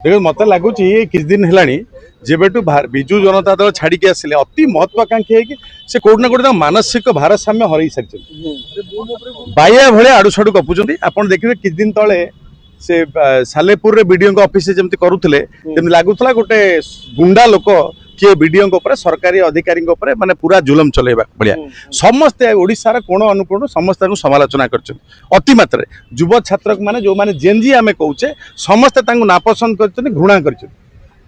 देखो मत लगुच किछ दिन है जेबेटू विजु जनता दल छाड़ी आसिले अति महत्वाकांक्षी है कि से कोड ना कोड मानसिक भारसाम्य हर सारी बाया भाया आड़ू साड़ू गपुंट आप देखिए किछ दिन तले से सालेपुर बीडीओ ऑफिस जमी करुले लगुला गोटे गुंडा लोक किए बीडीओ सरकारी अधिकारी माने पूरा जुलम चलेबा बढ़िया समस्ते ओडिशार कोण अनुकोण समस्त समालोचना कर अति मात्रा युव छात्र माने जो माने जेनजी आमे कहूचे समस्ते नापसंद कर घृणा कर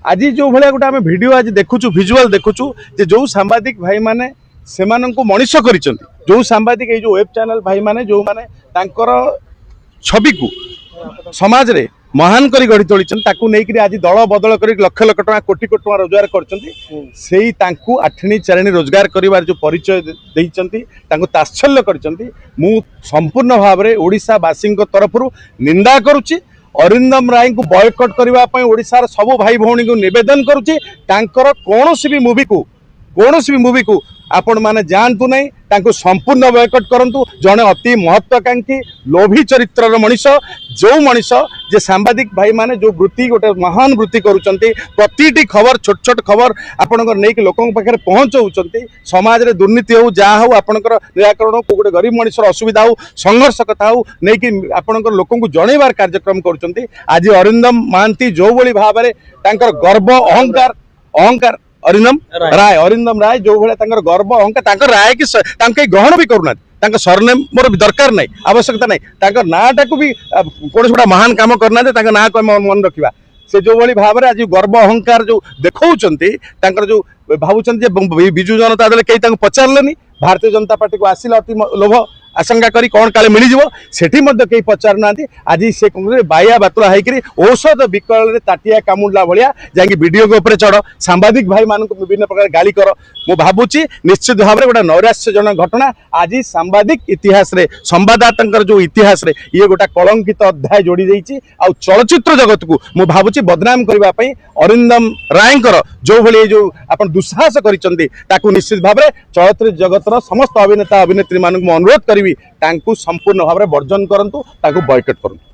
आज जो भाया गोटे आम भिड आज देखुचु भिजुआल देखुचु जे जो सांबादिक भाई माने से मनीष कर जो सांबादिक जो वेब चैनल भाई माने जो माने तांकर छवि को समाज रे महान करी गढ़ी तोली नहीं आज दल बदल कर लक्ष लक्ष टका कोटी कोटी टका रोजगार कर आठणी चारिणी रोजगार कर जो परिचय देइचंती तात्सल्य कर संपूर्ण भाव में ओडिशावासी तरफ निंदा करुच्ची अरिंदम राय को बॉयकट करने ओडिशार सब भाई भौणी को निवेदन करुच्ची कौन भी मूवी को आपण माने जानतु नहीं तांको संपूर्ण बॉयकट करंतु जने अति महत्वाकांक्षी लोभी चरित्र मनीष जो मनीष जे सांबादिक भाई माने जो वृत्ति गोटे महान वृत्ति करुचंती प्रतिटी खबर छोट छोट खबर आपणकर नहीं कि लोकों पाखे पहुंचाउचंती समाज रे दुर्नीति हो जा हो आपणकर निराकरण को गोटे गरीब मनीषर असुविधा हो संघर्ष कथा हो नहीं कि आपणकर लोकों को जणेबार कार्यक्रम करुचंती आज अरिंदम महांती जो भली भाव रे तांकर गर्व अहंकार अरिंदम राय जो भाया गर्व अहंकार राय कि ग्रहण भी करूना सरनेम मोर दरकार नहीं आवश्यकता नहीं नाटा को भी कौन गोटा महान कम करना ना को मन रखा से जो भाई भाव में आज गर्व अहंकार जो देखा जो भावुं विजु जनता दल कहीं पचारे भारतीय जनता पार्टी को आसिला अति लोभ आशंका करी कौन काले मिल सेठी कहीं पचार ना आज से बाया बातुला होकर औषध विकल ताटिया कामुडला भाया जाकि वीडियो के चढ़ सांबादिक भाई मान विभिन्न प्रकार गाली कर मु भावुची निश्चित भाव में गोटे नैराश्यजनक घटना आज सांबादिक इतिहास रे संवाददाता जो इतिहास रे ये गोटा कलंकित अध्याय जोड़ी जाइए आ चलचित्र जगत को मु भावुची बदनाम करने अरिंदम रायकर जो भाई जो आप दुस्साहस कर निश्चित भाव में चलचित्र जगतर समस्त अभिनेता अभिनेत्री मान अनुरोध करी संपूर्ण भाव में वर्जन करंतु बॉयकट करंतु।